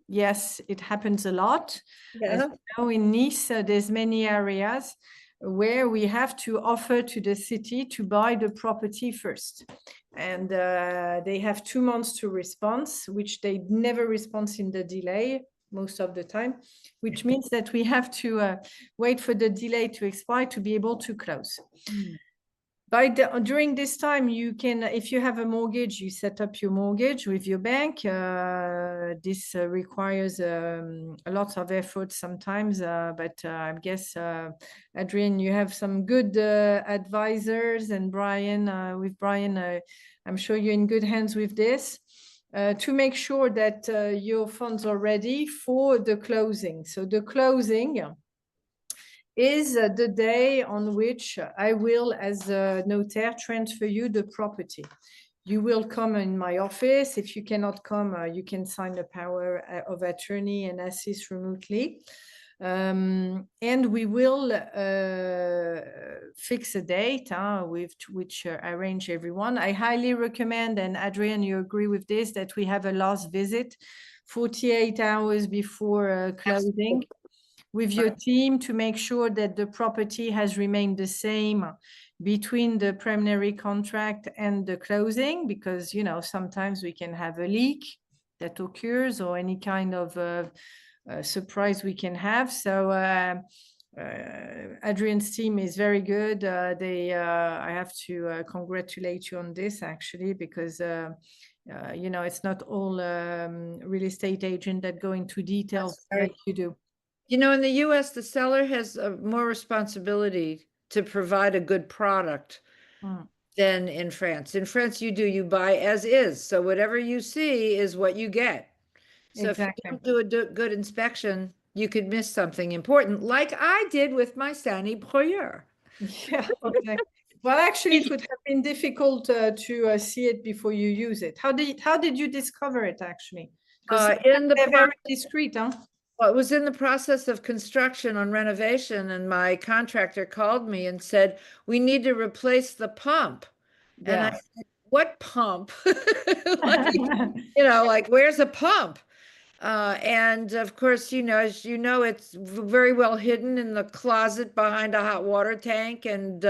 Yes, it happens a lot. Yeah. As you know, in Nice, there's many areas where we have to offer to the city to buy the property first. And they have 2 months to respond, which they never respond in the delay most of the time, which means that we have to wait for the delay to expire to be able to close. During this time, you can, if you have a mortgage, you set up your mortgage with your bank. This requires a lot of effort sometimes, but I guess, Adrian, you have some good advisors, and Brian, I'm sure you're in good hands with this. To make sure that your funds are ready for the closing. So the closing is the day on which I will, as a notaire, transfer you the property. You will come in my office. If you cannot come, you can sign a power of attorney and assist remotely. And we will fix a date with which I arrange everyone. I highly recommend, and Adrian, you agree with this, that we have a last visit 48 hours before closing with your team to make sure that the property has remained the same between the preliminary contract and the closing, because, you know, sometimes we can have a leak that occurs or any kind of surprise we can have. So Adrian's team is very good. I have to congratulate you on this, actually, because you know, it's not all real estate agent that go into details like you do. You know, in the US, the seller has more responsibility to provide a good product than in France. In France, you buy as is. So whatever you see is what you get. So Exactly. if you don't do a good inspection, you could miss something important, like I did with my Stanley Broyeur. Yeah, okay. Well, actually, it would have been difficult to see it before you use it. How did you discover it, actually? Because they're very discreet, huh? Well, it was in the process of construction on renovation, and my contractor called me and said, "We need to replace the pump." And I said, "What pump?" You know, like, where's a pump? And of course, you know, as you know, it's very well hidden in the closet behind a hot water tank, and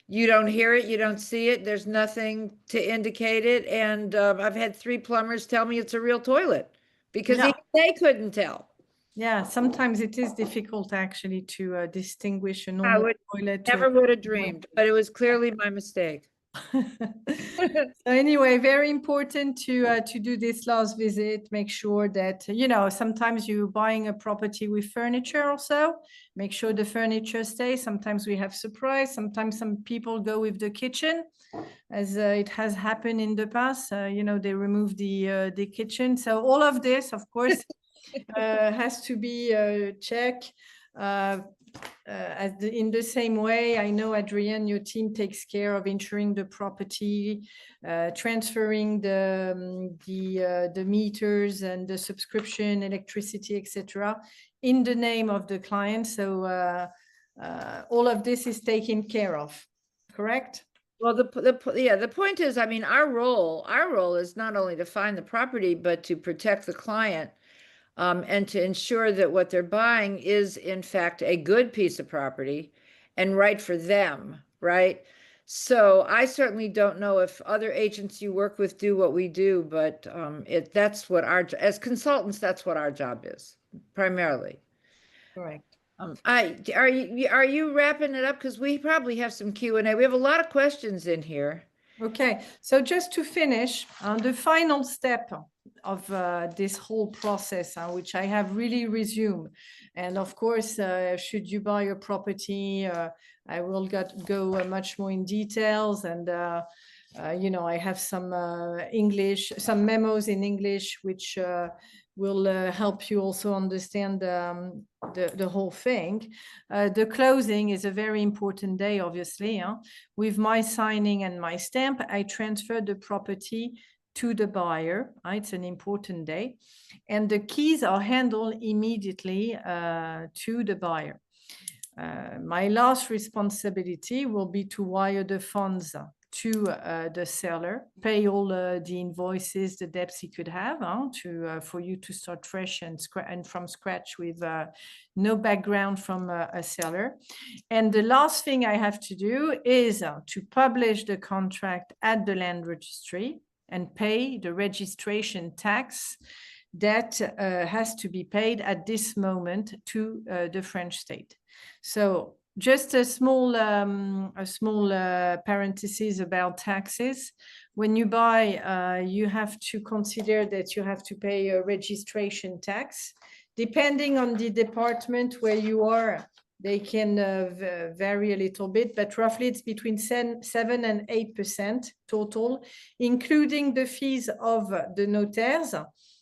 you don't hear it, you don't see it. There's nothing to indicate it. And I've had 3 plumbers tell me it's a real toilet because even they couldn't tell. Yeah, sometimes it is difficult actually to distinguish a normal toilet. Never would have dreamed, but it was clearly my mistake. So anyway, very important to do this last visit. Make sure that, you know, sometimes you're buying a property with furniture also. Make sure the furniture stays. Sometimes we have surprise. Sometimes some people go with the kitchen, as it has happened in the past. You know, they remove the kitchen. So all of this, of course, has to be checked. In the same way, I know, Adrian, your team takes care of insuring the property, transferring the meters and the subscription, electricity, etc., in the name of the client. So all of this is taken care of, correct? Well, the point is, I mean, our role is not only to find the property, but to protect the client. And to ensure that what they're buying is, in fact, a good piece of property and right for them, right? So I certainly don't know if other agents you work with do what we do, but that's what as consultants, that's what our job is, primarily. Correct. Are you wrapping it up? Because we probably have some Q&A. We have a lot of questions in here. Okay, so just to finish, the final step of this whole process, which I have really resumed. And of course, should you buy a property, I will go much more in details. And, you know, I have some some memos in English, which will help you also understand the whole thing. The closing is a very important day, obviously. With my signing and my stamp, I transfer the property to the buyer. It's an important day. And the keys are handled immediately to the buyer. My last responsibility will be to wire the funds to the seller, pay all the invoices, the debts he could have, for you to start fresh and from scratch with no background from a seller. And the last thing I have to do is to publish the contract at the land registry and pay the registration tax that has to be paid at this moment to the French state. So just a small parenthesis about taxes. When you buy, you have to consider that you have to pay a registration tax. Depending on the department where you are, they can vary a little bit, but roughly it's between 7 and 8% total, including the fees of the notaires,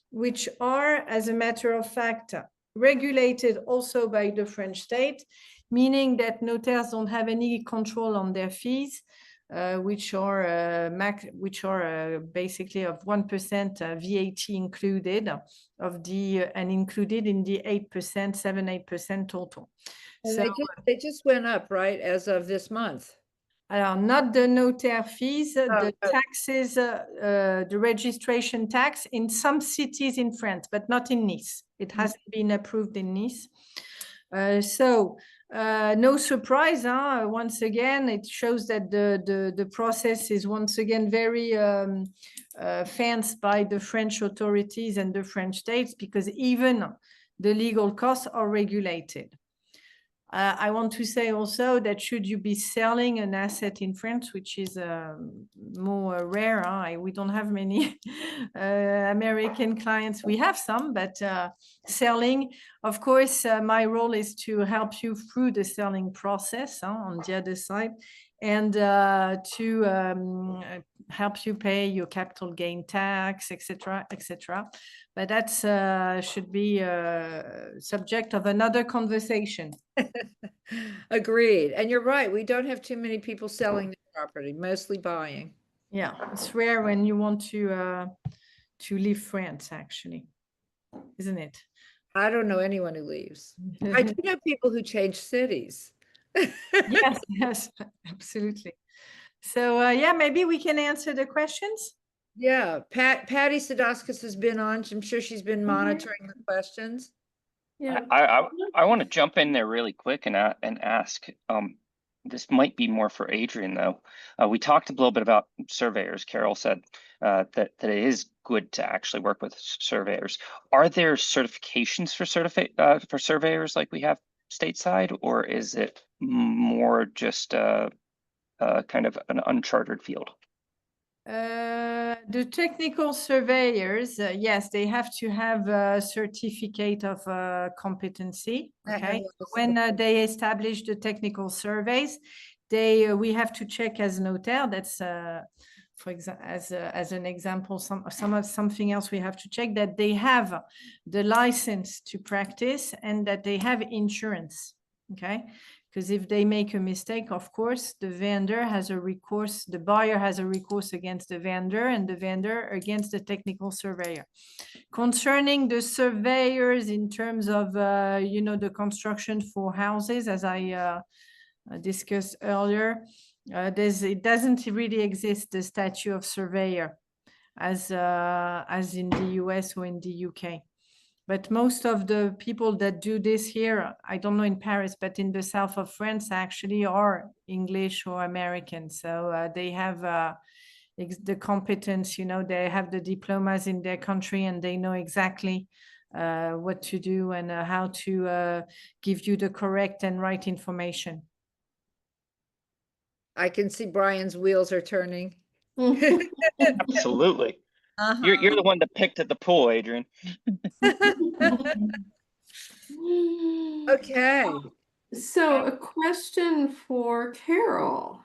which are, as a matter of fact, regulated also by the French state, meaning that notaires don't have any control on their fees, which are basically of 1% VAT included and included in the 8%, 7-8% total. And So they just went up, right, as of this month? not the notaire fees, the no. taxes, the registration tax in some cities in France, but not in Nice. It hasn't been approved in Nice. No surprise, huh? Once again, it shows that the process is once again very fenced by the French authorities and the French states, because even the legal costs are regulated. I want to say also that should you be selling an asset in France, which is more rare, we don't have many American clients. We have some, but selling, of course, my role is to help you through the selling process on the other side, and to help you pay your capital gain tax, etc., etc. But that's should be subject of another conversation. Agreed. And you're right. We don't have too many people selling the property, mostly buying. Yeah, it's rare when you want to leave France, actually, isn't it? I don't know anyone who leaves. I do know people who change cities. Yes, yes, absolutely. So yeah, maybe we can answer the questions. Yeah, Patty Sadowskis has been on. I'm sure she's been monitoring the questions. Yeah. I want to jump in there really quick and ask. This might be more for Adrian though. We talked a little bit about surveyors. Carol said that it is good to actually work with surveyors. Are there certifications for surveyors like we have stateside, or is it more just kind of an uncharted field? The technical surveyors, yes, they have to have a certificate of competency. Okay, when they establish the technical surveys, we have to check as notaire. That's for example, as an example, something else we have to check, that they have the license to practice and that they have insurance. Okay. Because if they make a mistake, of course, the vendor has a recourse, the buyer has a recourse against the vendor, and the vendor against the technical surveyor. Concerning the surveyors in terms of, the construction for houses, as I discussed earlier, it doesn't really exist, the statute of surveyor, as in the US or in the UK. But most of the people that do this here, I don't know in Paris, but in the south of France actually are English or American. So they have the competence, they have the diplomas in their country, and they know exactly what to do and how to give you the correct and right information. I can see Brian's wheels are turning. Absolutely. You're the one that picked at the pool, Adrian. Okay. So a question for Carol.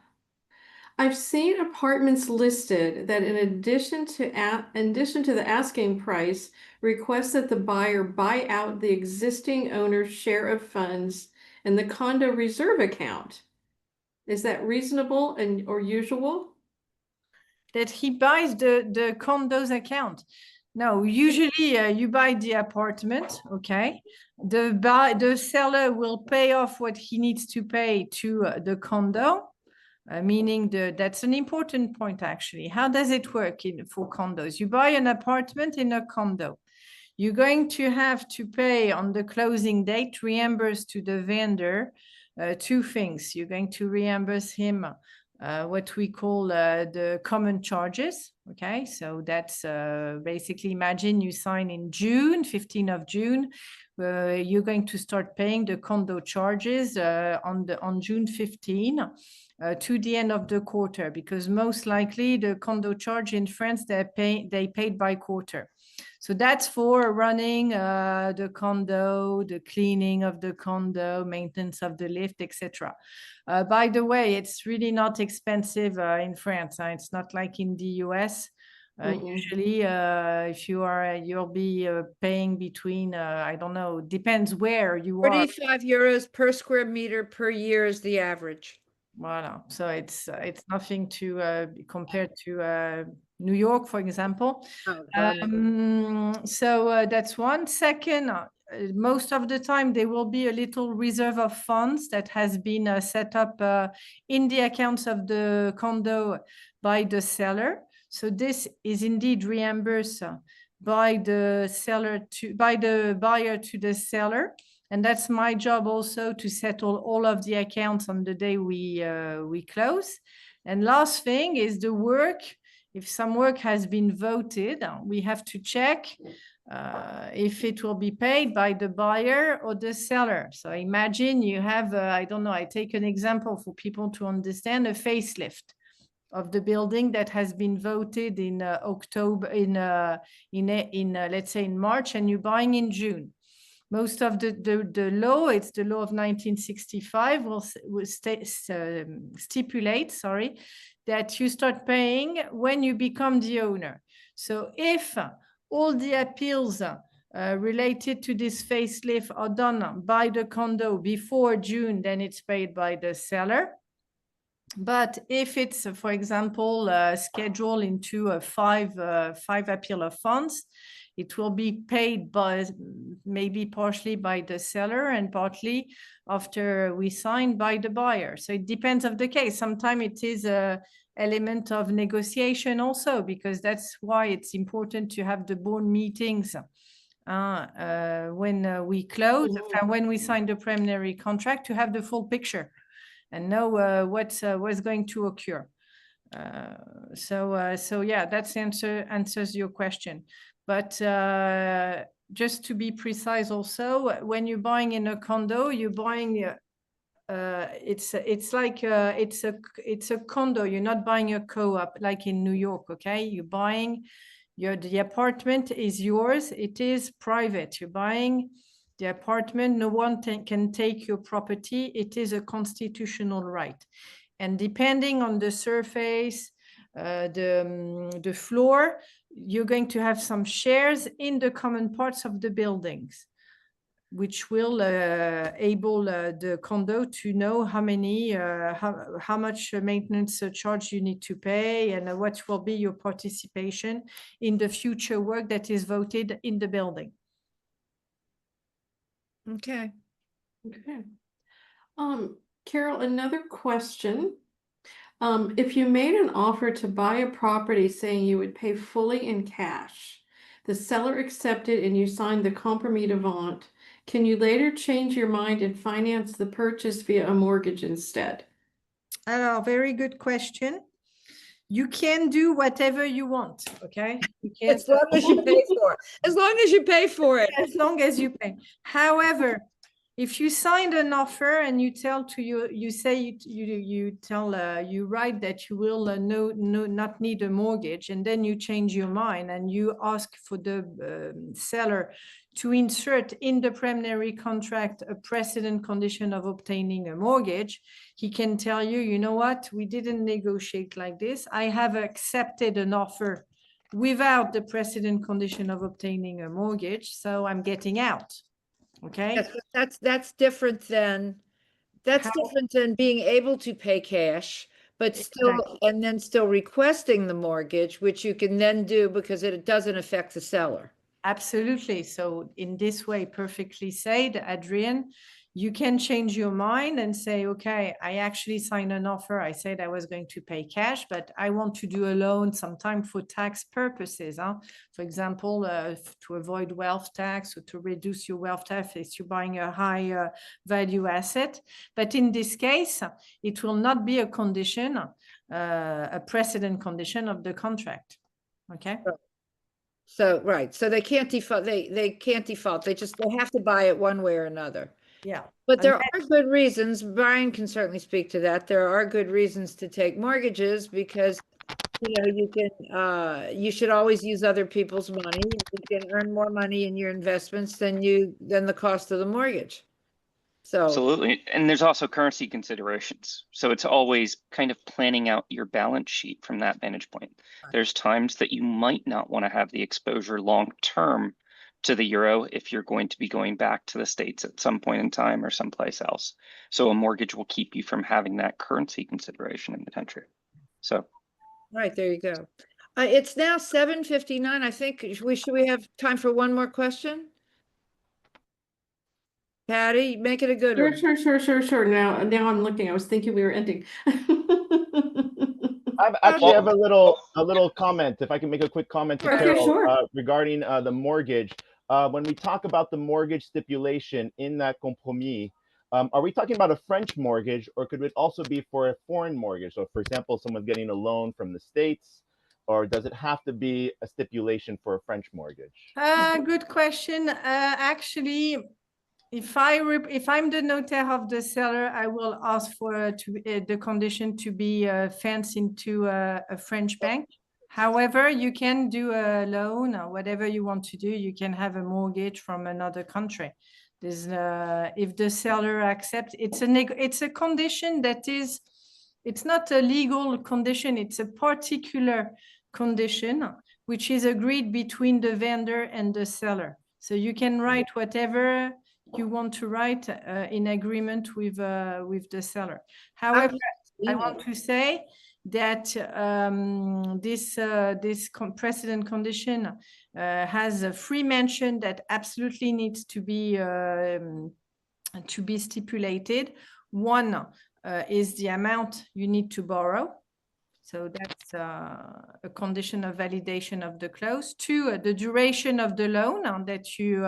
I've seen apartments listed that in addition to the asking price, request that the buyer buy out the existing owner's share of funds in the condo reserve account. Is that reasonable or usual? That he buys the condo's account. No, usually you buy the apartment, okay? The seller will pay off what he needs to pay to the condo, meaning that's an important point actually. How does it work for condos? You buy an apartment in a condo. You're going to have to pay on the closing date, reimburse to the vendor two things. You're going to reimburse him what we call the common charges. Okay, so that's basically, imagine you sign in June, 15th of June. You're going to start paying the condo charges on June 15 to the end of the quarter, because most likely the condo charge in France, they paid by quarter. So that's for running the condo, the cleaning of the condo, maintenance of the lift, etc. By the way, it's really not expensive in France. It's not like in the US. Usually, if you'll be paying between, I don't know, depends where you are. 45 euros per square meter per year is the average. Voilà. So it's nothing to compared to New York, for example. Oh, right. So that's one. Second, most of the time there will be a little reserve of funds that has been set up in the accounts of the condo by the seller. So this is indeed reimbursed by the buyer to the seller. And that's my job also to settle all of the accounts on the day we close. And last thing is the work. If some work has been voted, we have to check if it will be paid by the buyer or the seller. So imagine you have, I don't know, I take an example for people to understand, a facelift of the building that has been voted in October, let's say in March, and you're buying in June. Most of the law, it's the law of 1965, will stipulate, that you start paying when you become the owner. So if all the appeals related to this facelift are done by the condo before June, then it's paid by the seller. But if it's, for example, scheduled into a five appeal of funds, it will be paid by maybe partially by the seller and partly after we sign by the buyer. So it depends of the case. Sometimes it is a element of negotiation also, because that's why it's important to have the board meetings when we close and when we sign the preliminary contract, to have the full picture and know what's going to occur. So yeah, that answers your question. But just to be precise also, when you're buying in a condo, you're buying, it's like it's a condo. You're not buying a co-op like in New York, okay? You're buying, the apartment is yours. It is private. You're buying the apartment. No one can take your property. It is a constitutional right. And depending on the surface, the floor, you're going to have some shares in the common parts of the buildings, which will able the condo to know how many, how much maintenance charge you need to pay, and what will be your participation in the future work that is voted in the building. Okay. Okay. Carol, another question. If you made an offer to buy a property saying you would pay fully in cash, the seller accepted and you signed the compromis de vente, can you later change your mind and finance the purchase via a mortgage instead? Very good question. You can do whatever you want, okay? You can, As long as you pay for it. As long as you pay for it. as long as you pay. However, if you signed an offer and you tell to you say you write that you will not need a mortgage, and then you change your mind and you ask for the seller to insert in the preliminary contract a precedent condition of obtaining a mortgage, he can tell you, you know what, we didn't negotiate like this. I have accepted an offer without the precedent condition of obtaining a mortgage, so I'm getting out. Okay. Yes, that's different than being able to pay cash, but still, Exactly. and then still requesting the mortgage, which you can then do because it doesn't affect the seller. Absolutely. So in this way, perfectly said, Adrian, you can change your mind and say, okay, I actually signed an offer. I said I was going to pay cash, but I want to do a loan sometime for tax purposes. For example, to avoid wealth tax or to reduce your wealth tax if you're buying a high value asset. But in this case, it will not be a condition, a precedent condition of the contract. Okay. So, right. So they can't default. They can't default. They have to buy it one way or another. Yeah. But there are good reasons. Brian can certainly speak to that. There are good reasons to take mortgages because, you can, you should always use other people's money. You can earn more money in your investments than the cost of the mortgage. So, Absolutely. And there's also currency considerations. So it's always kind of planning out your balance sheet from that vantage point. There's times that you might not want to have the exposure long term to the euro if you're going to be going back to the States at some point in time or someplace else. So a mortgage will keep you from having that currency consideration in the country. So right, there you go. It's now 7:59. I think should we have time for one more question? Patty, make it a good Sure, one. sure. Now I'm looking. I was thinking we were ending. I actually have a little comment, if I can make a quick comment to Okay, Carol sure. regarding the mortgage. When we talk about the mortgage stipulation in that compromis, are we talking about a French mortgage, or could it also be for a foreign mortgage? So, for example, someone's getting a loan from the States, or does it have to be a stipulation for a French mortgage? Good question. Actually, if I'm the notaire of the seller, I will ask for the condition to be fenced into a French bank. However, you can do a loan or whatever you want to do. You can have a mortgage from another country. There's if the seller accepts, it's a condition that is, it's not a legal condition. It's a particular condition which is agreed between the vendor and the seller. So you can write whatever you want to write in agreement with the seller. However, I want to say that this precedent condition has a free mention that absolutely needs to be stipulated. One is the amount you need to borrow. So that's a condition of validation of the clause. Two, the duration of the loan that you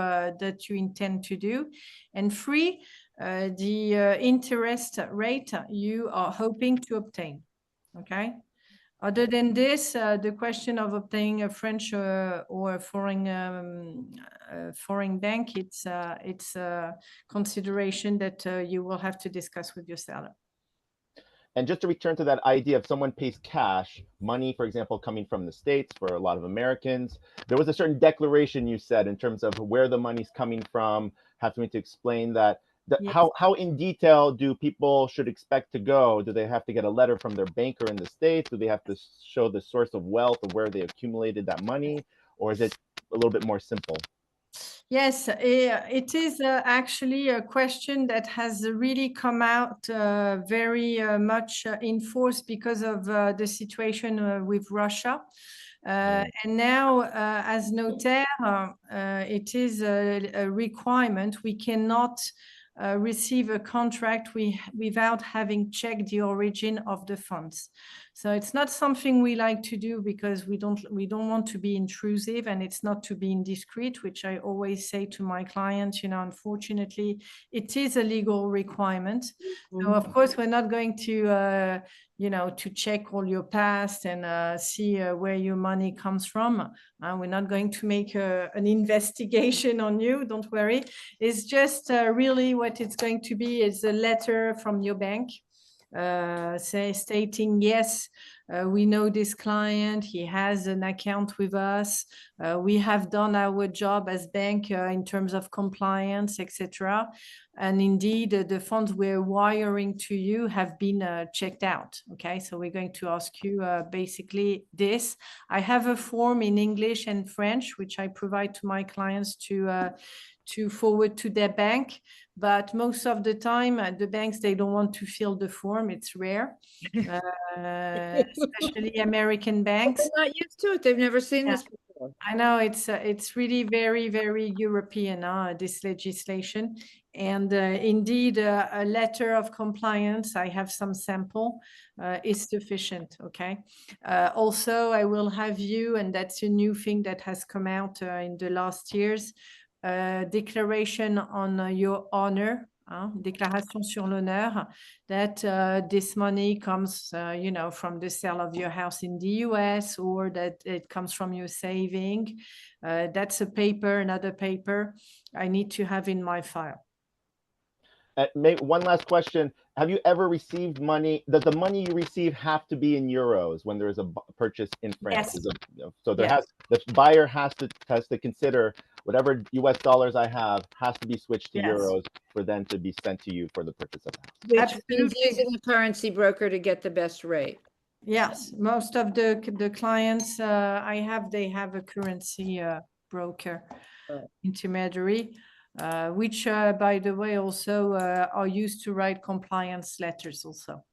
intend to do. And three, the interest rate you are hoping to obtain. Okay. Other than this, the question of obtaining a French or a foreign bank, it's a consideration that you will have to discuss with your seller. And just to return to that idea of someone pays cash, money, for example, coming from the States for a lot of Americans, there was a certain declaration you said in terms of where the money's coming from, having to explain that. Yes. How in detail do people should expect to go? Do they have to get a letter from their banker in the States? Do they have to show the source of wealth of where they accumulated that money? Or is it a little bit more simple? Yes, it is actually a question that has really come out very much in force because of the situation with Russia. And now, as notaire, it is a requirement. We cannot receive a contract without having checked the origin of the funds. So it's not something we like to do because we don't want to be intrusive, and it's not to be indiscreet, which I always say to my clients, unfortunately, it is a legal requirement. So of course, we're not going to, to check all your past and see where your money comes from. We're not going to make an investigation on you, don't worry. It's just really what it's going to be is a letter from your bank stating, yes, we know this client, he has an account with us, we have done our job as bank in terms of compliance, etc. And indeed, the funds we're wiring to you have been checked out. Okay, so we're going to ask you basically this. I have a form in English and French, which I provide to my clients to forward to their bank. But most of the time, the banks, they don't want to fill the form. It's rare, especially American banks. They're not used to it. They've never seen this before. I know it's really very, very European, this legislation. And indeed, a letter of compliance, I have some sample, is sufficient, okay? Also, I will have you, and that's a new thing that has come out in the last years, declaration on your honor, déclaration sur l'honneur, that this money comes, from the sale of your house in the US, or that it comes from your saving. That's a paper, another paper I need to have in my file. One last question. Have you ever received money? Does the money you receive have to be in euros when there is a purchase in France? Yes. So there the buyer has to consider, whatever US dollars I have has to be switched to Yes. euros for then to be sent to you for the purchase of the house. Which means Absolutely. using a currency broker to get the best rate. Yes, most of the clients I have, they have a currency broker Right. intermediary, which, by the way, also are used to write compliance letters also.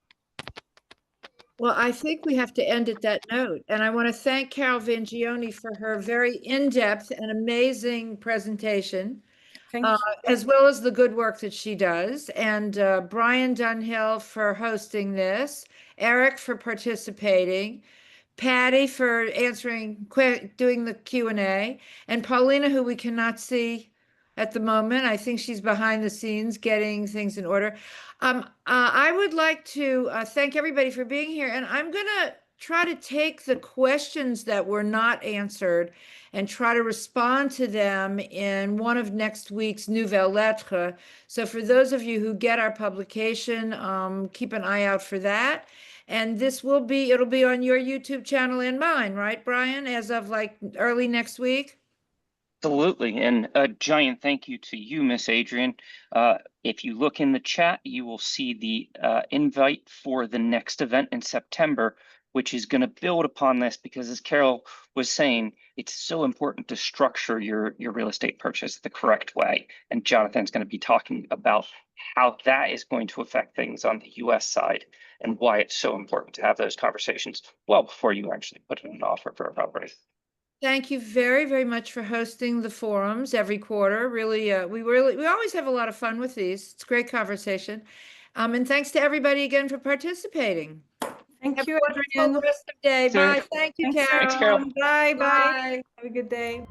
Well, I think we have to end at that note. And I want to thank Carol Vangioni for her very in-depth and amazing presentation, Thank you. as well as the good work that she does. And Brian Dunhill for hosting this, Eric for participating, Patty for answering, doing the Q&A, and Paulina, who we cannot see at the moment. I think she's behind the scenes getting things in order. I would like to thank everybody for being here, and I'm going to try to take the questions that were not answered and try to respond to them in one of next week's Nouvelles Lettres. So for those of you who get our publication, keep an eye out for that. And it'll be on your YouTube channel and mine, right, Brian, as of like early next week? Absolutely, and a giant thank you to you, Miss Adrian. If you look in the chat, you will see the invite for the next event in September, which is going to build upon this because, as Carol was saying, it's so important to structure your real estate purchase the correct way. And Jonathan's going to be talking about how that is going to affect things on the US side and why it's so important to have those conversations well before you actually put in an offer for a property. Thank you very, very much for hosting the forums every quarter. Really, we always have a lot of fun with these. It's a great conversation. And thanks to everybody again for participating. Thank Have you, a wonderful Adrian. rest of the day. Sure. Bye. Thank you, Thanks, Carol. Thanks, Carol. Bye, bye. Bye. Have a good day.